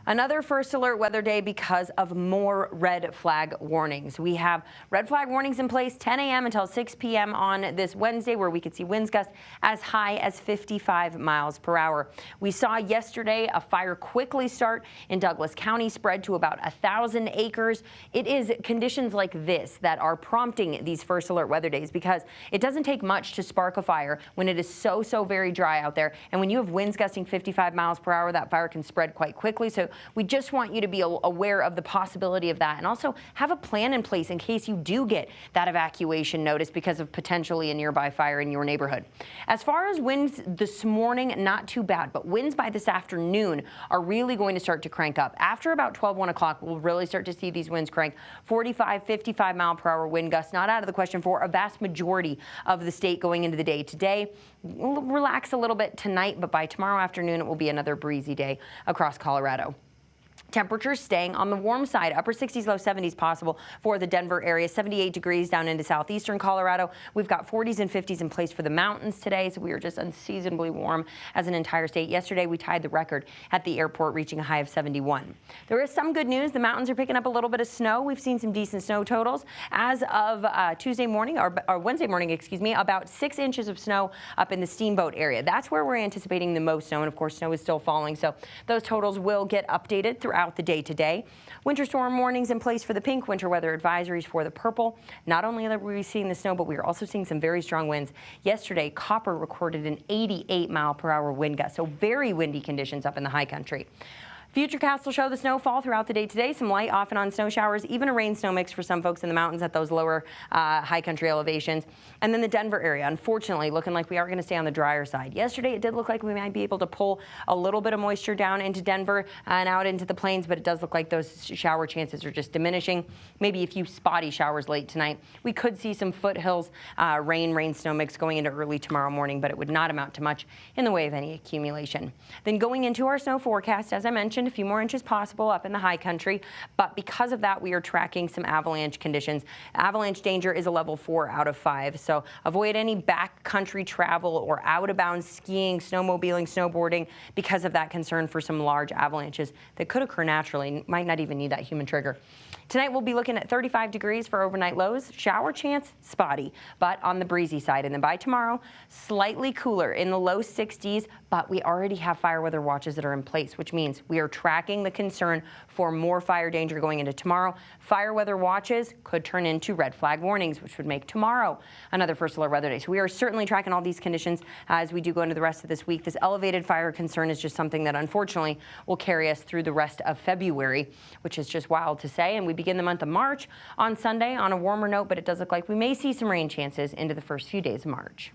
Another first alert weather day because of more red flag warnings. We have red flag warnings in place 10 a.m. until 6 p.m. on this Wednesday, where we could see winds gusts as high as 55 miles per hour. We saw yesterday a fire quickly start in Douglas County, spread to about 1,000 acres. It is conditions like this that are prompting these first alert weather days, because it doesn't take much to spark a fire when it is so very dry out there. And when you have winds gusting 55 miles per hour, that fire can spread quite quickly. So we just want you to be aware of the possibility of that, and also have a plan in place in case you do get that evacuation notice because of potentially a nearby fire in your neighborhood. As far as winds this morning, not too bad, but winds by this afternoon are really going to start to crank up. After about 1 o'clock, we'll really start to see these winds crank. 45, 55 mile per hour wind gusts, not out of the question for a vast majority of the state going into the day today. We'll relax a little bit tonight, but by tomorrow afternoon, it will be another breezy day across Colorado. Temperatures staying on the warm side, upper 60s, low 70s possible for the Denver area, 78 degrees down into southeastern Colorado. We've got 40s and 50s in place for the mountains today, so we are just unseasonably warm as an entire state. Yesterday, we tied the record at the airport, reaching a high of 71. There is some good news. The mountains are picking up a little bit of snow. We've seen some decent snow totals. As of Tuesday morning, or Wednesday morning, excuse me, about 6 inches of snow up in the Steamboat area. That's where we're anticipating the most snow, and of course, snow is still falling, so those totals will get updated throughout the day today. Winter storm warnings in place for the pink, winter weather advisories for the purple. Not only are we seeing the snow, but we are also seeing some very strong winds. Yesterday, Copper recorded an 88 mile per hour wind gust, so very windy conditions up in the high country. Futurecast will show the snowfall throughout the day today. Some light off and on snow showers, even a rain snow mix for some folks in the mountains at those lower high country elevations. And then the Denver area, unfortunately, looking like we are going to stay on the drier side. Yesterday, it did look like we might be able to pull a little bit of moisture down into Denver and out into the plains, but it does look like those shower chances are just diminishing. Maybe a few spotty showers late tonight. We could see some foothills rain snow mix going into early tomorrow morning, but it would not amount to much in the way of any accumulation. Then going into our snow forecast, as I mentioned, a few more inches possible up in the high country, but because of that, we are tracking some avalanche conditions. Avalanche danger is a level 4 out of 5, so avoid any backcountry travel or out-of-bounds skiing, snowmobiling, snowboarding because of that concern for some large avalanches that could occur naturally, might not even need that human trigger. Tonight, we'll be looking at 35 degrees for overnight lows. Shower chance, spotty, but on the breezy side. And then by tomorrow, slightly cooler in the low 60s, but we already have fire weather watches that are in place, which means we are tracking the concern for more fire danger going into tomorrow. Fire weather watches could turn into red flag warnings, which would make tomorrow another first alert weather day. So we are certainly tracking all these conditions as we do go into the rest of this week. This elevated fire concern is just something that unfortunately will carry us through the rest of February, which is just wild to say. And we begin the month of March on Sunday on a warmer note, but it does look like we may see some rain chances into the first few days of March.